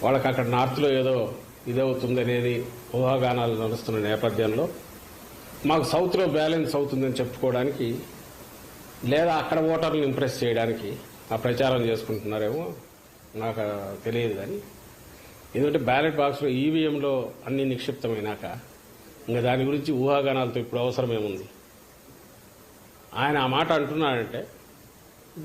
వాళ్ళకి అక్కడ నార్త్లో ఏదో ఇదవుతుంది అనేది ఊహాగానాలు నడుస్తున్న నేపథ్యంలో మాకు సౌత్లో బ్యాలెన్స్ అవుతుందని చెప్పుకోవడానికి లేదా అక్కడ ఓటర్లను ఇంప్రెస్ చేయడానికి ఆ ప్రచారం చేసుకుంటున్నారేమో నాకు తెలియదు. కానీ ఎందుకంటే బ్యాలెట్ బాక్స్లో ఈవీఎంలో అన్ని నిక్షిప్తమైనాక ఇంకా దాని గురించి ఊహాగానాలతో ఇప్పుడు అవసరమేముంది. ఆయన ఆ మాట అంటున్నాడంటే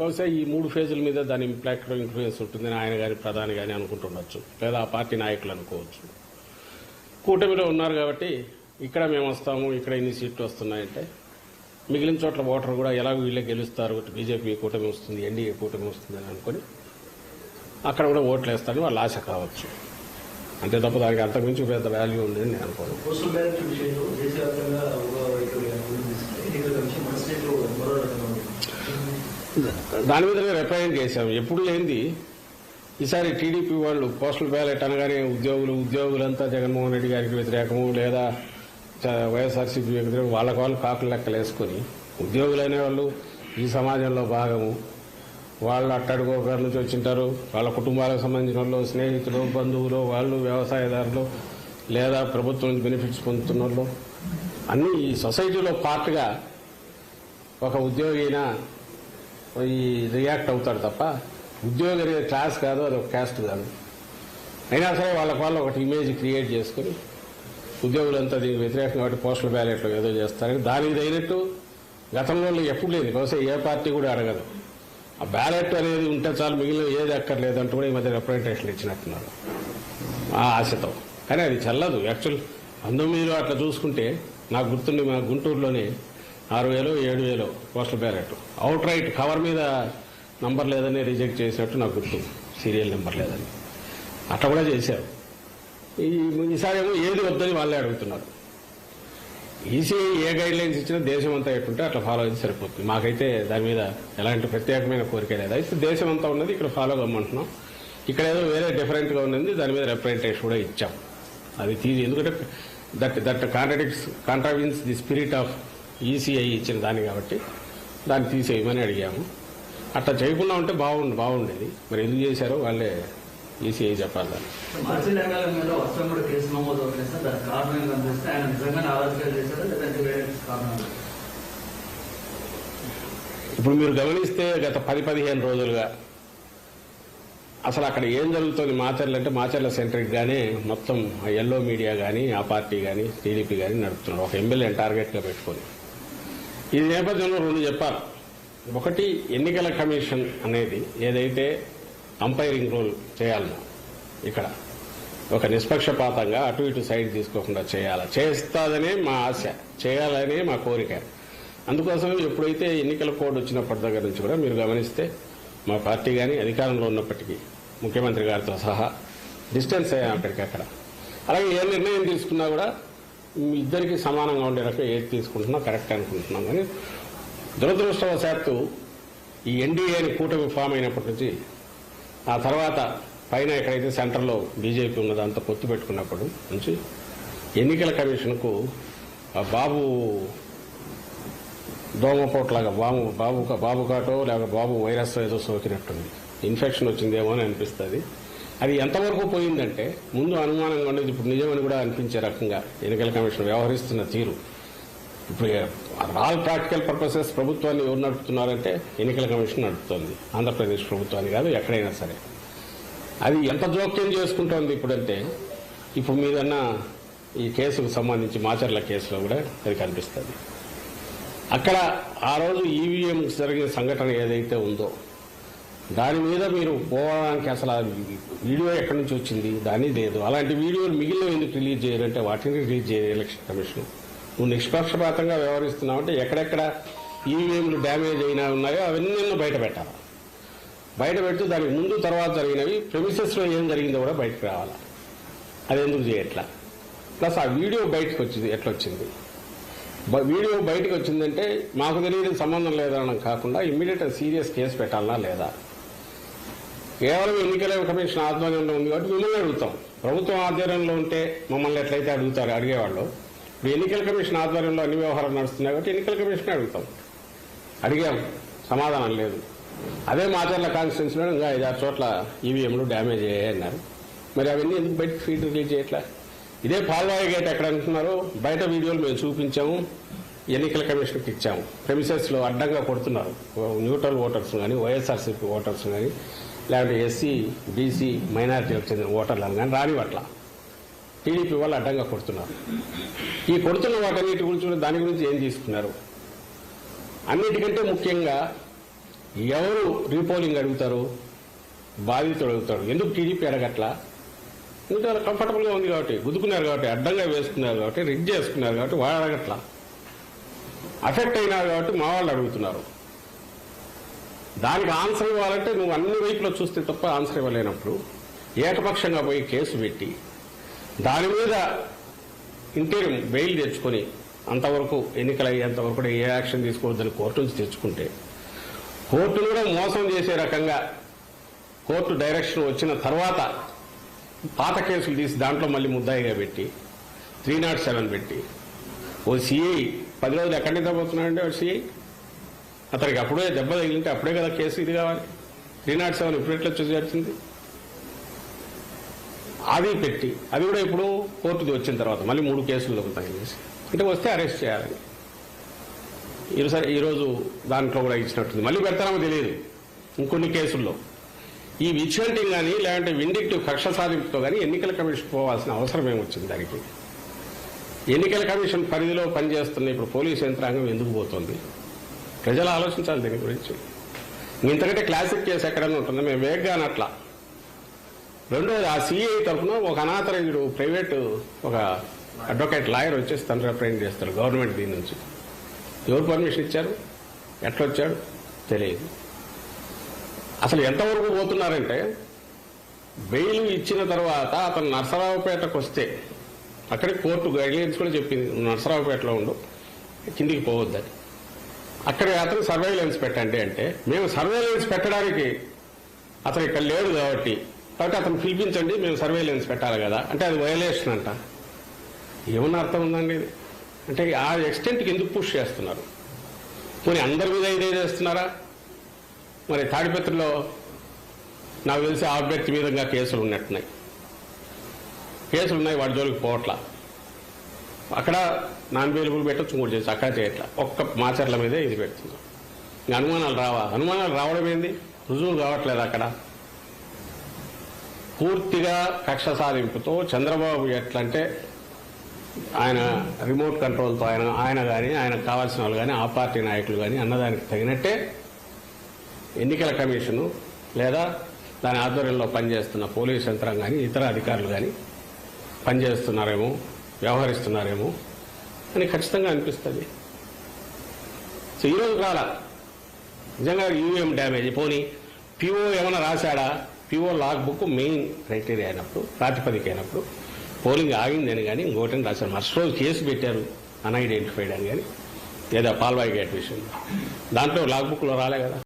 బహుశా ఈ 3 ఫేజుల మీద దాని ఇంపాక్ట్ ఇన్ఫ్లుయెన్స్ ఉంటుందని ఆయన కానీ ప్రధాని కానీ అనుకుంటుండొచ్చు, లేదా ఆ పార్టీ నాయకులు అనుకోవచ్చు. కూటమిలో ఉన్నారు కాబట్టి ఇక్కడ మేము వస్తాము, ఇక్కడ ఇన్ని సీట్లు వస్తున్నాయంటే మిగిలిన చోట్ల ఓటర్ కూడా ఎలాగో వీళ్ళే గెలుస్తారు, బీజేపీ కూటమి వస్తుంది, ఎన్డీఏ కూటమి వస్తుందని అనుకుని అక్కడ కూడా ఓట్లు వేస్తారని వాళ్ళ ఆశ కావచ్చు. అంతే తప్ప దానికి అంతకుమించి పెద్ద వాల్యూ ఉందని నేను అనుకోను. దాని మీద రిప్రజెంట్ చేశాం. ఎప్పుడు లేనిది ఈసారి టీడీపీ వాళ్ళు పోస్టల్ బ్యాలెట్ అనగానే ఉద్యోగులంతా జగన్మోహన్ రెడ్డి గారికి వ్యతిరేకము, లేదా వైఎస్ఆర్సీపీ వ్యతిరేకం, వాళ్ళకు వాళ్ళు కాకులు లెక్కలు వేసుకుని ఉద్యోగులనే వాళ్ళు ఈ సమాజంలో భాగము, వాళ్ళు అట్టడుగోగారి నుంచి వచ్చింటారు, వాళ్ళ కుటుంబాలకు సంబంధించిన వాళ్ళు, స్నేహితులు, బంధువులు, వాళ్ళు వ్యవసాయదారులు, లేదా ప్రభుత్వం నుంచి బెనిఫిట్స్ పొందుతున్న వాళ్ళు అన్నీ ఈ సొసైటీలో పార్ట్గా ఒక ఉద్యోగి అయినా ఈ రియాక్ట్ అవుతాడు తప్ప ఉద్యోగి అనేది క్లాస్ కాదు, అది ఒక క్యాస్ట్ కాదు. అయినా సరే వాళ్ళ ఒకటి ఇమేజ్ క్రియేట్ చేసుకుని ఉద్యోగులంతా దీనికి వ్యతిరేకంగా కాబట్టి పోస్టల్ బ్యాలెట్లో ఏదో చేస్తారని దానికి తగినట్టు గతంలో ఎప్పుడు లేదు, బహుశా ఏ పార్టీ కూడా అడగదు. ఆ బ్యాలెట్ అనేది ఉంటే చాలు, మిగిలిన ఏది అక్కర్లేదు అంటూ కూడా ఈ మధ్య రిప్రజెంటేషన్ ఇచ్చినట్టున్నారు ఆ ఆశతో. కానీ అది చల్లదు. యాక్చువల్ 19లో అట్లా చూసుకుంటే నాకు గుర్తుండి మా గుంటూరులోనే 6,000 7,000 postal ballot out right cover మీద నంబర్ లేదని రిజెక్ట్ చేసినట్టు నాకు గుర్తు, సీరియల్ నెంబర్ లేదని. అట్లా కూడా చేశారు. ఈసారి ఏమో ఏది వద్దని వాళ్ళే అడుగుతున్నారు. ఈసీఐ ఏ గైడ్ లైన్స్ ఇచ్చినా దేశం అంతా ఎట్టుంటే అట్లా ఫాలో అయితే సరిపోతుంది. మాకైతే దాని మీద ఎలాంటి ప్రత్యేకమైన కోరిక లేదు. అయితే దేశం అంతా ఉన్నది ఇక్కడ ఫాలో కమ్మంటున్నాం. ఇక్కడ ఏదో వేరే డిఫరెంట్గా ఉన్నది, దాని మీద రిప్రజెంటేషన్ కూడా ఇచ్చాం. అది ఎందుకంటే that కాంట్రావిన్స్ the spirit of ECI ఇచ్చిన దాన్ని కాబట్టి దాన్ని తీసేయమని అడిగాము. అట్లా చేయకుండా ఉంటే బాగుండేది. మరి ఎందుకు చేశారో వాళ్ళే ఈసీఐ చెప్పాలి. ఇప్పుడు మీరు గమనిస్తే గత 10-15 రోజులుగా అసలు అక్కడ ఏం జరుగుతుంది మాచర్ల అంటే మాచర్ల సెంట్రిక్ గానే మొత్తం ఎల్లో మీడియా కానీ ఆ పార్టీ కానీ టీడీపీ కానీ నడుపుతున్నారు, ఒక ఎమ్మెల్యేని టార్గెట్గా పెట్టుకొని. ఈ నేపథ్యంలో 2 చెప్పాలి. ఒకటి, ఎన్నికల కమిషన్ అనేది ఏదైతే అంపైరింగ్ రోల్ చేయాలనో ఇక్కడ ఒక నిష్పక్షపాతంగా అటు ఇటు సైడ్ తీసుకోకుండా చేస్తాదనే మా ఆశ, చేయాలనే మా కోరిక. అందుకోసం ఎప్పుడైతే ఎన్నికల కోడ్ వచ్చినప్పటి దగ్గర నుంచి కూడా మీరు గమనిస్తే మా పార్టీ కానీ అధికారంలో ఉన్నప్పటికీ ముఖ్యమంత్రి గారితో సహా డిస్టెన్స్ అయ్యాం అక్కడికక్కడ. అలాగే ఏ నిర్ణయం తీసుకున్నా కూడా ఇద్దరికి సమానంగా ఉండే రకం ఏది తీసుకుంటున్నా కరెక్ట్ అనుకుంటున్నాం. కానీ దురదృష్టవశాత్తు ఈ ఎన్డీఏని కూటమి ఫామ్ అయినప్పటి నుంచి ఆ తర్వాత పైన ఎక్కడైతే సెంటర్లో బీజేపీ ఉన్నదో అంత పొత్తు పెట్టుకున్నప్పటి నుంచి ఎన్నికల కమిషన్కు బాబు దోమపోట్లాగా బాబు కాటో లేక బాబు వైరస్ ఏదో సోకినట్టుంది, ఇన్ఫెక్షన్ వచ్చిందేమో అని అనిపిస్తుంది. అది ఎంతవరకు పోయిందంటే ముందు అనుమానంగా ఉండేది, ఇప్పుడు నిజమని కూడా అనిపించే రకంగా ఎన్నికల కమిషన్ వ్యవహరిస్తున్న తీరు. ఇప్పుడు ఆల్ ప్రాక్టికల్ పర్పసెస్ ప్రభుత్వాన్ని ఎవరు నడుపుతున్నారంటే ఎన్నికల కమిషన్ నడుపుతోంది, ఆంధ్రప్రదేశ్ ప్రభుత్వాన్ని కాదు, ఎక్కడైనా సరే. అది ఎంత జోక్యం చేసుకుంటోంది ఇప్పుడంటే ఇప్పుడు మీదన్నా ఈ కేసుకు సంబంధించి మాచర్ల కేసులో కూడా అది కనిపిస్తుంది. అక్కడ ఆ రోజు ఈవీఎం జరిగిన సంఘటన ఏదైతే ఉందో దాని మీద మీరు పోవడానికి అసలు వీడియో ఎక్కడి నుంచి వచ్చింది దాని లేదు. అలాంటి వీడియోలు మిగిలిన ఎందుకు రిలీజ్ చేయాలంటే వాటిని రిలీజ్ చేయాలి ఎలక్షన్ కమిషన్. నువ్వు నిష్పక్షపాతంగా వ్యవహరిస్తున్నావంటే ఎక్కడెక్కడ ఈవీఎంలు డ్యామేజ్ అయినా ఉన్నాయో అవన్నీ బయట పెట్టాలి. బయట పెడితే దానికి ముందు తర్వాత జరిగినవి ప్రెమిసెస్లో ఏం జరిగిందో కూడా బయటకు రావాలి. అది ఎందుకు చేయట్లా? ప్లస్ ఆ వీడియో బయటకు వచ్చింది ఎట్లొచ్చింది, వీడియో బయటకు వచ్చిందంటే మాకు తెలియని సంబంధం లేదనడం కాకుండా ఇమ్మీడియట్ సీరియస్ కేసు పెట్టాలనా లేదా? కేవలం ఎన్నికల కమిషన్ ఆధ్వర్యంలో ఉంది కాబట్టి మిమ్మల్ని అడుగుతాం. ప్రభుత్వం ఆధ్వర్యంలో ఉంటే మమ్మల్ని ఎట్లయితే అడిగేవాళ్ళు, ఇప్పుడు ఎన్నికల కమిషన్ ఆధ్వర్యంలో అన్ని వ్యవహారాలు నడుస్తున్నాయి కాబట్టి ఎన్నికల కమిషన్ అడిగాం, సమాధానం లేదు. అదే మాచర్ల కాన్స్టిట్యున్సీలో ఇంకా 5-6 చోట్ల ఈవీఎంలు డ్యామేజ్ అయ్యాయన్నారు. మరి అవన్నీ ఎందుకు బయటకు ఫీడ్ రిలీజ్ చేయట్లా? ఇదే పాల్వాయి గేట్ ఎక్కడ అంటున్నారో బయట వీడియోలు మేము చూపించాము, ఎన్నికల కమిషన్కి ఇచ్చాము. ప్రెమిసెస్లో అడ్డంగా కొడుతున్నారు న్యూట్రల్ ఓటర్స్ కానీ, వైఎస్ఆర్సీపీ ఓటర్స్ కానీ, లేకపోతే ఎస్సీ బీసీ మైనారిటీలకు చెందిన ఓటర్లను కానీ రానివట్ల టీడీపీ వాళ్ళు అడ్డంగా కొడుతున్నారు. ఈ కొడుతున్న వాటన్నిటి గురించి దాని గురించి ఏం తీసుకున్నారు? అన్నిటికంటే ముఖ్యంగా ఎవరు రీపోలింగ్ అడుగుతారు? బాధితుడు అడుగుతాడు. ఎందుకు టీడీపీ అడగట్లా? ఎందుకంటే వాళ్ళు కంఫర్టబుల్గా ఉంది కాబట్టి, గుద్దుకున్నారు కాబట్టి, అడ్డంగా వేసుకున్నారు కాబట్టి, రిగ్ చేసుకున్నారు కాబట్టి వాళ్ళు అడగట్లా. అఫెక్ట్ అయినారు కాబట్టి మా వాళ్ళు అడుగుతున్నారు. దానికి ఆన్సర్ ఇవ్వాలంటే నువ్వు అన్ని వైపులో చూస్తే తప్ప ఆన్సర్ ఇవ్వలేనప్పుడు ఏకపక్షంగా పోయి కేసు పెట్టి దాని మీద ఇంటీరియం బెయిల్ తెచ్చుకొని అంతవరకు ఎన్నికలు అయ్యేంతవరకు కూడా ఏ యాక్షన్ తీసుకోవద్దని కోర్టు నుంచి తెచ్చుకుంటే, కోర్టును కూడా మోసం చేసే రకంగా కోర్టు డైరెక్షన్ వచ్చిన తర్వాత పాత కేసులు తీసి దాంట్లో మళ్ళీ ముద్దాయిగా పెట్టి 307 పెట్టి ఓ సిఐ 10 రోజులు ఎక్కడి నిద్రపోతున్నాడంటే వాడు సిఐ, అతనికి అప్పుడే దెబ్బ తగిలింటే అప్పుడే కదా కేసు ఇది కావాలి. 307 ఇప్పుడు ఎట్లా చేర్చింది? అది పెట్టి అది కూడా ఇప్పుడు కోర్టుది వచ్చిన తర్వాత మళ్ళీ 3 కేసులు తగిలేసి అంటే వస్తే అరెస్ట్ చేయాలని ఈరోజు దాంట్లో కూడా ఇచ్చినట్టుంది. మళ్ళీ పెడతారో తెలియదు ఇంకొన్ని కేసుల్లో. ఈ విచ్హంటింగ్ కానీ లేదంటే విండిక్టివ్ కక్ష సాధింపుతో కానీ ఎన్నికల కమిషన్ పోవాల్సిన అవసరం ఏమొచ్చింది? దానికి ఎన్నికల కమిషన్ పరిధిలో పనిచేస్తున్న ఇప్పుడు పోలీసు యంత్రాంగం ఎందుకు పోతుంది? ప్రజలు ఆలోచించాలి దీని గురించి. ఇంతకంటే క్లాసిక్ కేసు ఎక్కడైనా ఉంటుందో మేము వేగ్గా అనట్లా. రెండోది ఆ సిఐ తరఫున ఒక అనాథరైజ్డ్ ప్రైవేటు ఒక అడ్వకేట్ లాయర్ వచ్చేసి తను రిప్రజెంట్ చేస్తాడు గవర్నమెంట్ దీని నుంచి. ఎవరు పర్మిషన్ ఇచ్చారు? ఎట్లా వచ్చాడు తెలియదు. అసలు ఎంతవరకు పోతున్నారంటే బెయిల్ ఇచ్చిన తర్వాత అతను నర్సరావుపేటకు వస్తే అక్కడికి కోర్టు గైడ్లైన్స్ కూడా చెప్పింది, నర్సరావుపేటలో ఉండు, కిందికి పోవద్దని. అక్కడ అతను సర్వేలెన్స్ పెట్టండి అంటే మేము సర్వేలెన్స్ పెట్టడానికి అతను ఇక్కడ లేడు కాబట్టి అతను పిలిపించండి, మేము సర్వేలెన్స్ పెట్టాలి కదా అంటే అది వయలేషన్ అంట. ఏమన్నా అర్థం ఉందండి? అంటే ఆ ఎక్స్టెంట్కి ఎందుకు పుష్ చేస్తున్నారు? పోనీ అందరి మీద ఇదే చేస్తున్నారా? మరి తాడిపత్రిలో నాకు తెలిసి ఆ అభ్యర్థి మీద కేసులు ఉన్నట్టున్నాయి, వాడి జోలికి పోవట్లా. అక్కడ నాన్ అవైలబుల్ పెట్టచ్చు, ఇంకోటి చేసి అక్కడ చేయట్లా, ఒక్క మాచర్ల మీదే ఇది పెడుతుంది. ఇంకా అనుమానాలు రావా? అనుమానాలు రావడం ఏంది? రుజువులు కావట్లేదు. అక్కడ పూర్తిగా కక్ష సాధింపుతో చంద్రబాబు ఎట్లంటే ఆయన రిమోట్ కంట్రోల్తో ఆయన కానీ ఆయనకు కావాల్సిన వాళ్ళు కానీ ఆ పార్టీ నాయకులు కానీ అన్నదానికి తగినట్టే ఎన్నికల కమిషను లేదా దాని ఆధ్వర్యంలో పనిచేస్తున్న పోలీసు యంత్రాంగం కానీ ఇతర అధికారులు కానీ పనిచేస్తున్నారేమో, వ్యవహరిస్తున్నారేమో అని ఖచ్చితంగా అనిపిస్తుంది. సో ఈరోజు రాలా నిజంగా ఈవీఎం డ్యామేజ్. పోనీ పిఓ ఏమైనా రాశాడా? PO log book main criteria అయినప్పుడు, ప్రాతిపదిక అయినప్పుడు పోలింగ్ ఆగిందని కానీ ఇంకోటని రాశారు. మరుసటి రోజు కేసు పెట్టారు అన్ఐడెంటిఫైడ్ అని కానీ, లేదా పాల్వాయి గేట్ విషయంలో. దాంట్లో లాగ్ బుక్లో రాలే కదా.